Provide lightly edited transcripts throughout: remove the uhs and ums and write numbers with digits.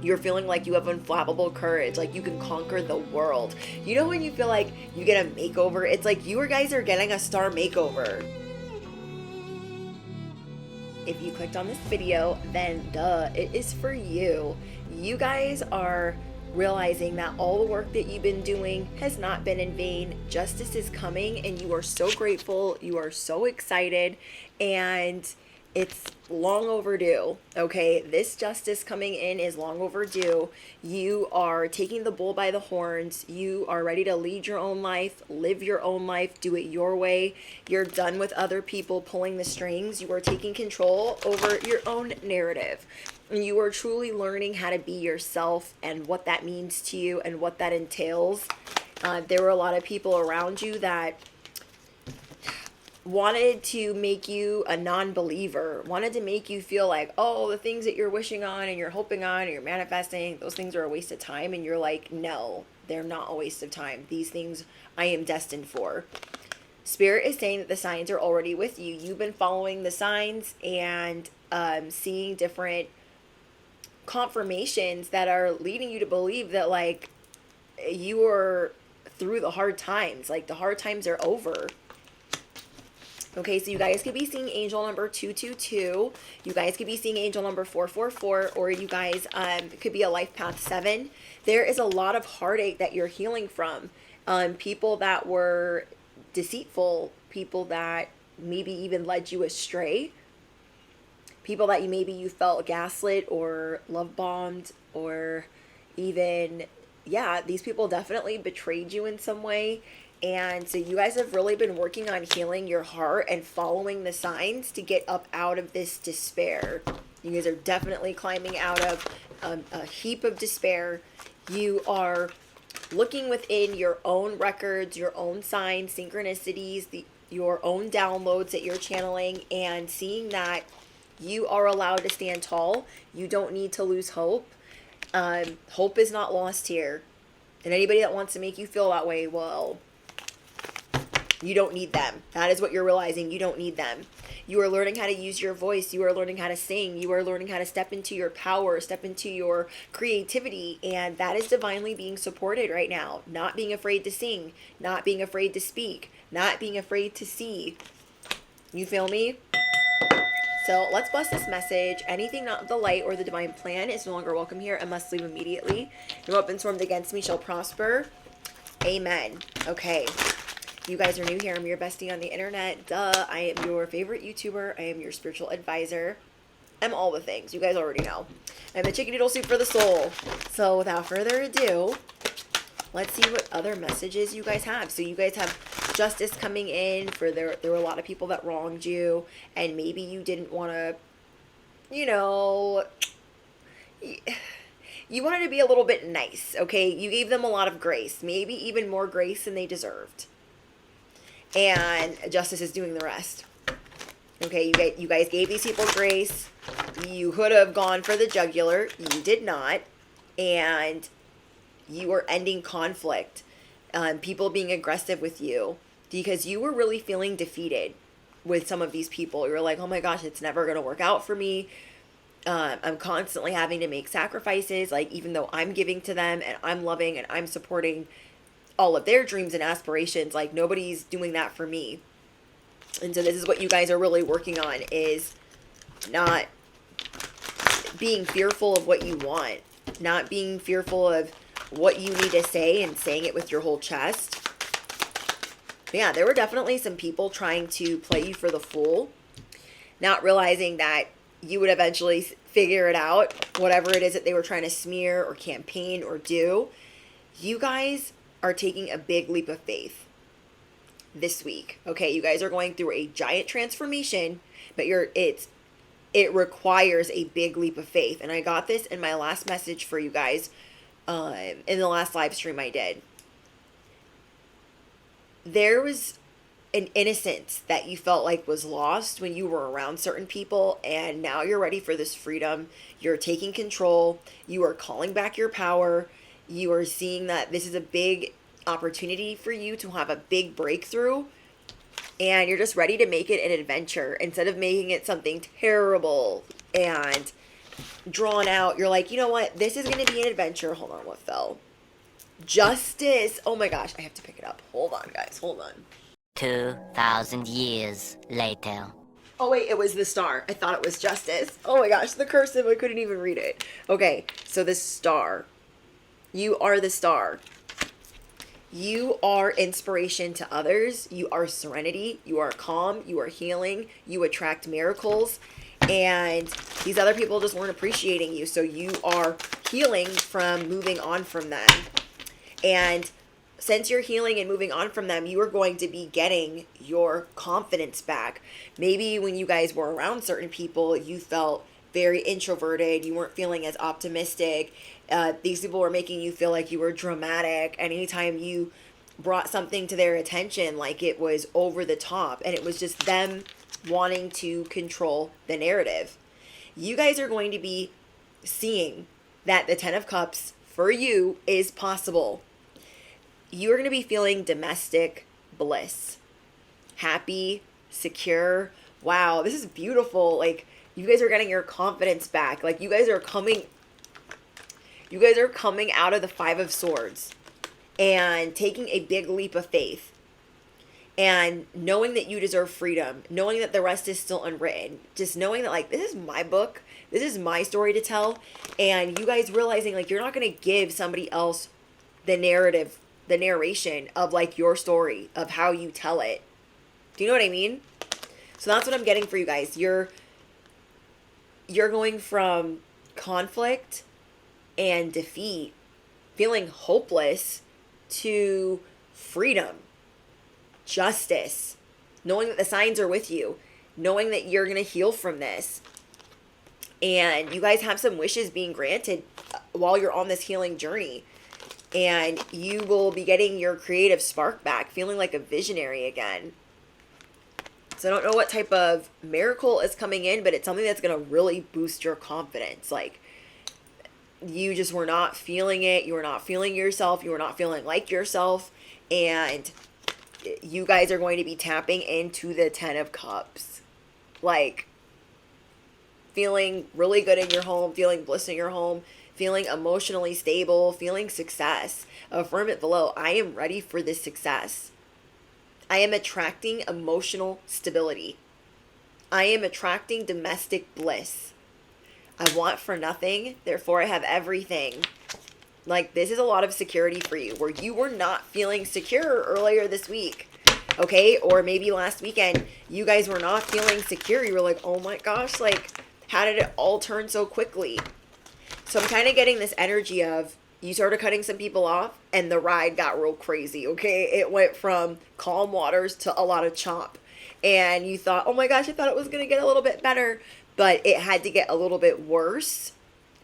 You're feeling like you have unflappable courage, like you can conquer the world. You know when you feel like you get a makeover? It's like you guys are getting a star makeover. If you clicked on this video, then duh, it is for you. You guys are realizing that all the work that you've been doing has not been in vain. Justice is coming, and you are so grateful. You are so excited, and it's long overdue. Okay, this justice coming in is long overdue. You are taking the bull by the horns. You are ready to lead your own life, live your own life, do it your way. You're done with other people pulling the strings. You are taking control over your own narrative. And you are truly learning how to be yourself and what that means to you and what that entails. There were a lot of people around you that wanted to make you a non-believer, wanted to make you feel like, oh, the things that you're wishing on and you're hoping on and you're manifesting, those things are a waste of time. And you're like, no, they're not a waste of time. These things I am destined for. Spirit is saying that the signs are already with you. You've been following the signs and seeing different confirmations that are leading you to believe that, like, you are through the hard times. Like, the hard times are over. Okay, so you guys could be seeing angel number 222. You guys could be seeing angel number 444, or you guys could be a life path 7. There is a lot of heartache that you're healing from. People that were deceitful, people that maybe even led you astray, people that you felt gaslit or love bombed, or even, yeah, these people definitely betrayed you in some way. And so you guys have really been working on healing your heart and following the signs to get up out of this despair. You guys are definitely climbing out of a heap of despair. You are looking within your own records, your own signs, synchronicities, your own downloads that you're channeling, and seeing that you are allowed to stand tall. You don't need to lose hope. Hope is not lost here. And anybody that wants to make you feel that way, well, you don't need them. That is what you're realizing. You don't need them. You are learning how to use your voice. You are learning how to sing. You are learning how to step into your power, step into your creativity. And that is divinely being supported right now. Not being afraid to sing, not being afraid to speak, not being afraid to see. You feel me? So let's bless this message. Anything not of the light or the divine plan is no longer welcome here and must leave immediately. No weapons formed against me shall prosper. Amen. Okay. You guys are new here. I'm your bestie on the internet. Duh. I am your favorite YouTuber. I am your spiritual advisor. I'm all the things. You guys already know. I'm the chicken noodle soup for the soul. So without further ado, let's see what other messages you guys have. So you guys have justice coming in for there were a lot of people that wronged you, and maybe you didn't want to, you wanted to be a little bit nice, okay? You gave them a lot of grace, maybe even more grace than they deserved. And justice is doing the rest. Okay, you guys gave these people grace. You could have gone for the jugular. You did not. And you are ending conflict. People being aggressive with you. Because you were really feeling defeated with some of these people. You were like, oh my gosh, it's never going to work out for me. I'm constantly having to make sacrifices. Like, even though I'm giving to them and I'm loving and I'm supporting all of their dreams and aspirations, like, nobody's doing that for me. And so this is what you guys are really working on, is not being fearful of what you want, not being fearful of what you need to say and saying it with your whole chest. But yeah, there were definitely some people trying to play you for the fool, not realizing that you would eventually figure it out, whatever it is that they were trying to smear or campaign or do. You guys are taking a big leap of faith this week. Okay, you guys are going through a giant transformation, but it requires a big leap of faith. And I got this in my last message for you guys in the last live stream I did. There was an innocence that you felt like was lost when you were around certain people, and now you're ready for this freedom. You're taking control. You are calling back your power. You are seeing that this is a big opportunity for you to have a big breakthrough, and you're just ready to make it an adventure instead of making it something terrible and drawn out. You're like, you know what? This is going to be an adventure. Hold on, what fell? Justice. Oh my gosh, I have to pick it up. Hold on, guys. Hold on. 2,000 years later. Oh wait, it was the star. I thought it was justice. Oh my gosh, the cursive, I couldn't even read it. Okay, so the star. You are the star. You are inspiration to others. You are serenity. You are calm. You are healing. You attract miracles. And these other people just weren't appreciating you. So you are healing from moving on from them. And since you're healing and moving on from them, you are going to be getting your confidence back. Maybe when you guys were around certain people, you felt very introverted. You weren't feeling as optimistic. These people were making you feel like you were dramatic. And anytime you brought something to their attention, like it was over the top and it was just them wanting to control the narrative. You guys are going to be seeing that the 10 of Cups for you is possible. You're going to be feeling domestic bliss, happy, secure. Wow, this is beautiful. Like, you guys are getting your confidence back. Like, you guys are coming out of the 5 of Swords and taking a big leap of faith and knowing that you deserve freedom, knowing that the rest is still unwritten, just knowing that, like, this is my book, this is my story to tell, and you guys realizing, like, you're not going to give somebody else the narrative, the narration of, like, your story, of how you tell it. Do you know what I mean? So that's what I'm getting for you guys. You're going from conflict and defeat, feeling hopeless, to freedom, justice, knowing that the signs are with you, knowing that you're going to heal from this. And you guys have some wishes being granted while you're on this healing journey. And you will be getting your creative spark back, feeling like a visionary again. So I don't know what type of miracle is coming in, but it's something that's going to really boost your confidence. Like, you just were not feeling it. You were not feeling yourself. You were not feeling like yourself. And you guys are going to be tapping into the 10 of Cups. Like, feeling really good in your home, feeling bliss in your home, feeling emotionally stable, feeling success. Affirm it below. I am ready for this success. I am attracting emotional stability. I am attracting domestic bliss. I want for nothing, therefore I have everything. Like, this is a lot of security for you, where you were not feeling secure earlier this week, okay? Or maybe last weekend, you guys were not feeling secure. You were like, oh my gosh, like, how did it all turn so quickly? So I'm kind of getting this energy of, you started cutting some people off, and the ride got real crazy, okay? It went from calm waters to a lot of chop. And you thought, oh my gosh, I thought it was going to get a little bit better. But it had to get a little bit worse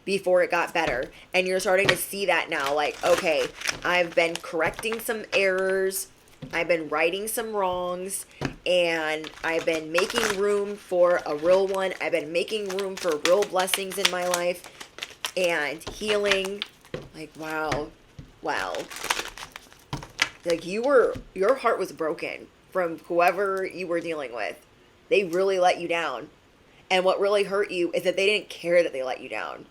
before it got better. And you're starting to see that now. Like, okay, I've been correcting some errors. I've been righting some wrongs. And I've been making room for a real one. I've been making room for real blessings in my life. And healing. Like, wow. Wow. Like, your heart was broken from whoever you were dealing with. They really let you down. And what really hurt you is that they didn't care that they let you down.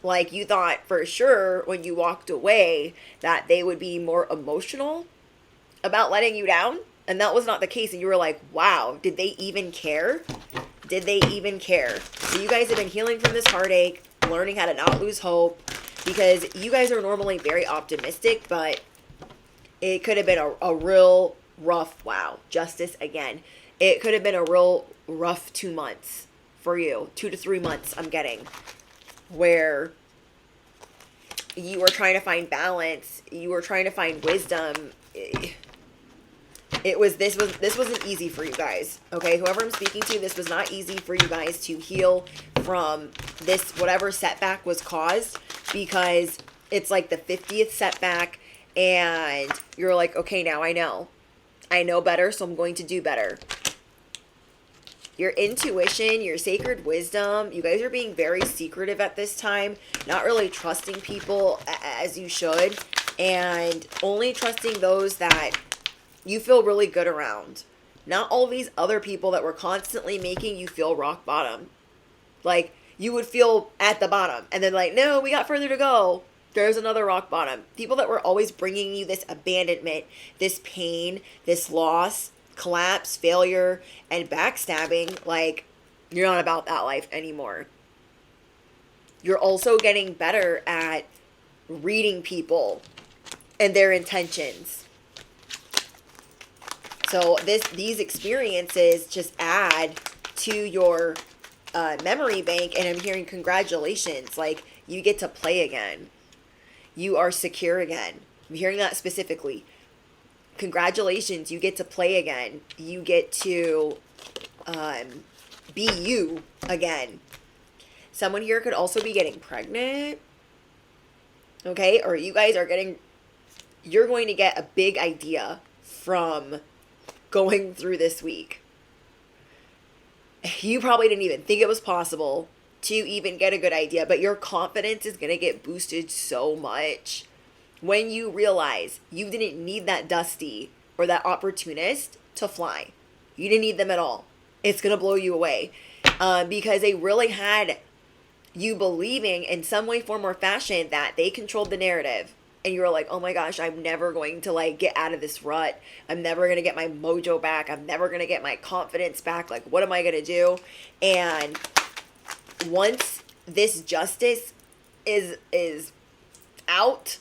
Like, you thought for sure when you walked away that they would be more emotional about letting you down. And that was not the case. And you were like, wow, did they even care? Did they even care? So you guys have been healing from this heartache, learning how to not lose hope. Because you guys are normally very optimistic, but it could have been a real rough, wow, justice again. It could have been a real rough 2 months for you. 2 to 3 months, I'm getting. Where you were trying to find balance. You were trying to find wisdom. This wasn't easy for you guys. Okay, whoever I'm speaking to, this was not easy for you guys to heal from this, whatever setback was caused. Because it's like the 50th setback. And you're like, okay, now I know. I know better, so I'm going to do better. Your intuition, your sacred wisdom, you guys are being very secretive at this time, not really trusting people as you should, and only trusting those that you feel really good around. Not all these other people that were constantly making you feel rock bottom. Like, you would feel at the bottom. And then like, no, we got further to go. There's another rock bottom. People that were always bringing you this abandonment, this pain, this loss, collapse, failure, and backstabbing, like, you're not about that life anymore. You're also getting better at reading people and their intentions. So these experiences just add to your memory bank, and I'm hearing congratulations. Like, you get to play again. You are secure again. I'm hearing that specifically. Congratulations, you get to play again. You get to be you again. Someone here could also be getting pregnant. Okay? Or you guys are you're going to get a big idea from going through this week. You probably didn't even think it was possible to even get a good idea, but your confidence is going to get boosted so much when you realize you didn't need that Dusty or that opportunist to fly. You didn't need them at all. It's going to blow you away because they really had you believing in some way, form, or fashion that they controlled the narrative. And you were like, oh my gosh, I'm never going to like get out of this rut. I'm never going to get my mojo back. I'm never going to get my confidence back. Like, what am I going to do? And once this justice is out,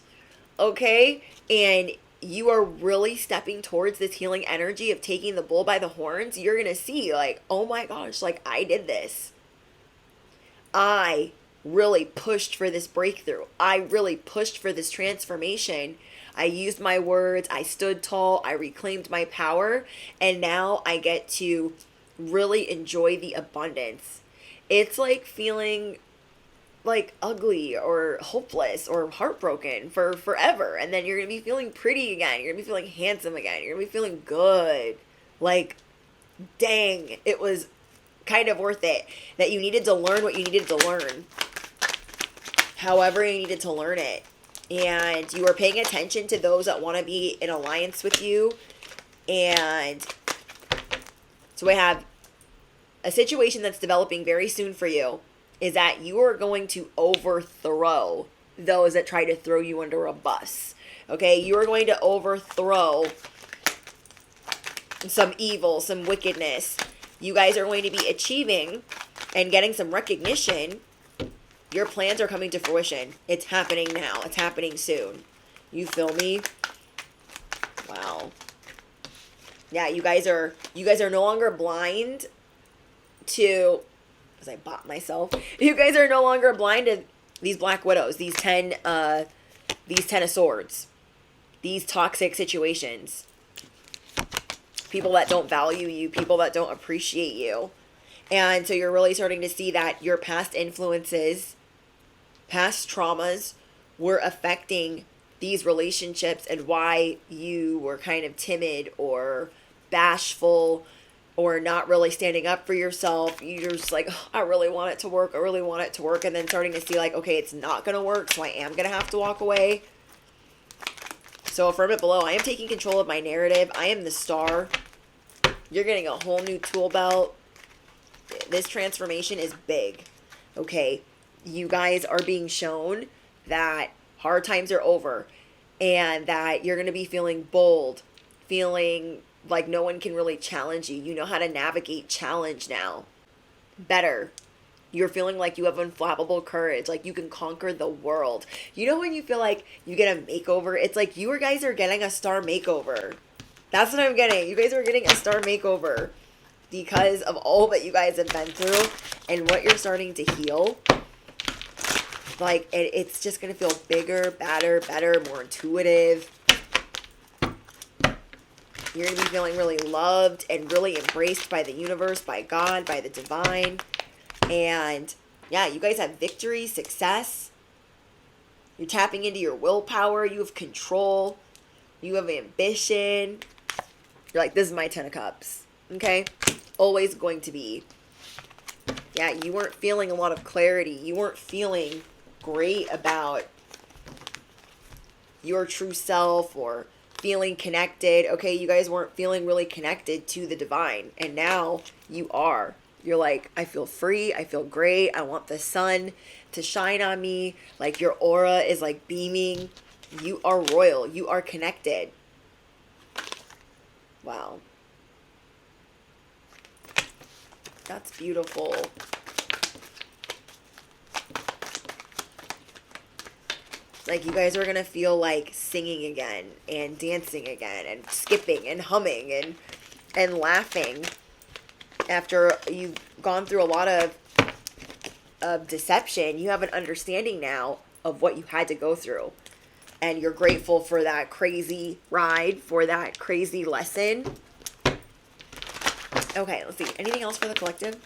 okay, and you are really stepping towards this healing energy of taking the bull by the horns, you're going to see like, oh my gosh, like I did this. I really pushed for this breakthrough. I really pushed for this transformation. I used my words. I stood tall. I reclaimed my power. And now I get to really enjoy the abundance. It's like feeling like ugly or hopeless or heartbroken for forever. And then you're going to be feeling pretty again. You're going to be feeling handsome again. You're going to be feeling good. Like, dang, it was kind of worth it that you needed to learn what you needed to learn. However you needed to learn it. And you are paying attention to those that want to be in alliance with you. And so I have a situation that's developing very soon for you is that you are going to overthrow those that try to throw you under a bus. Okay? You are going to overthrow some evil, some wickedness. You guys are going to be achieving and getting some recognition. Your plans are coming to fruition. It's happening now. It's happening soon. You feel me? Wow. Yeah, you guys are no longer blind to, because I bought myself. You guys are no longer blind to these Black Widows, these 10 of Swords, these toxic situations. People that don't value you, people that don't appreciate you. And so you're really starting to see that your past influences, past traumas were affecting these relationships and why you were kind of timid or bashful or not really standing up for yourself. You're just like, oh, I really want it to work. I really want it to work. And then starting to see like, okay, it's not going to work. So I am going to have to walk away. So affirm it below. I am taking control of my narrative. I am the star. You're getting a whole new tool belt. This transformation is big. Okay. You guys are being shown that hard times are over and that you're going to be feeling bold, feeling like no one can really challenge you. You know how to navigate challenge now better. You're feeling like you have unflappable courage, like you can conquer the world. You know when you feel like you get a makeover? It's like you guys are getting a star makeover. That's what I'm getting. You guys are getting a star makeover because of all that you guys have been through and what you're starting to heal. Like, it's just going to feel bigger, better, more intuitive. You're going to be feeling really loved and really embraced by the universe, by God, by the divine. And yeah, you guys have victory, success. You're tapping into your willpower. You have control. You have ambition. You're like, this is my 10 of Cups. Okay? Always going to be. Yeah, you weren't feeling a lot of clarity. You weren't feeling great about your true self or feeling connected. Okay, you guys weren't feeling really connected to the divine. And now you are. You're like, I feel free. I feel great. I want the sun to shine on me. Like your aura is like beaming. You are royal. You are connected. Wow. That's beautiful. Like you guys are going to feel like singing again and dancing again and skipping and humming and laughing after you've gone through a lot of deception. You have an understanding now of what you had to go through. And you're grateful for that crazy ride, for that crazy lesson. Okay, let's see. Anything else for the collective?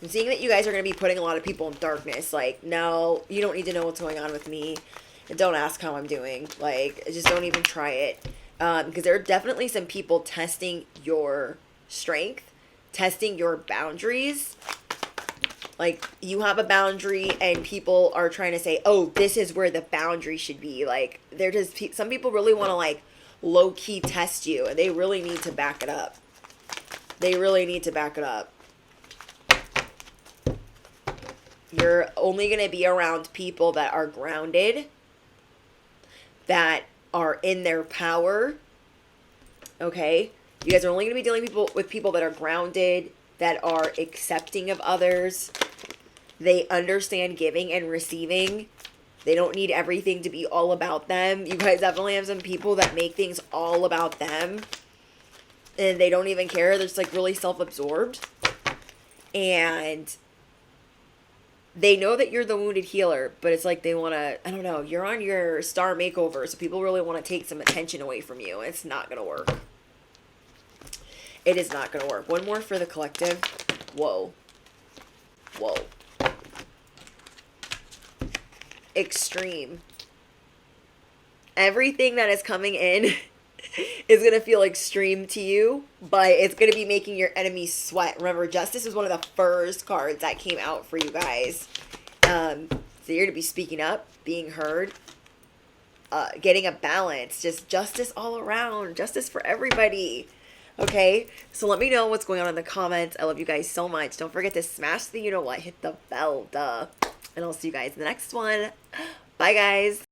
I'm seeing that you guys are going to be putting a lot of people in darkness. Like, no, you don't need to know what's going on with me. And don't ask how I'm doing. Like, just don't even try it. Because there are definitely some people testing your strength, testing your boundaries. Like, you have a boundary and people are trying to say, oh, this is where the boundary should be. Like, they're just, some people really want to, like, low-key test you. And they really need to back it up. They really need to back it up. You're only going to be around people that are grounded, that are in their power, okay? You guys are only going to be dealing with people that are grounded, that are accepting of others. They understand giving and receiving. They don't need everything to be all about them. You guys definitely have some people that make things all about them, and they don't even care. They're just like really self-absorbed. And they know that you're the wounded healer, but it's like they want to, I don't know, you're on your star makeover, so people really want to take some attention away from you. It's not going to work. It is not going to work. One more for the collective. Whoa. Whoa. Extreme. Everything that is coming in is going to feel extreme to you, but it's going to be making your enemies sweat. Remember, justice was one of the first cards that came out for you guys. So you're going to be speaking up, being heard, getting a balance, just justice all around, justice for everybody. Okay, so let me know what's going on in the comments. I love you guys so much. Don't forget to smash the you-know-what, hit the bell, duh. And I'll see you guys in the next one. Bye, guys.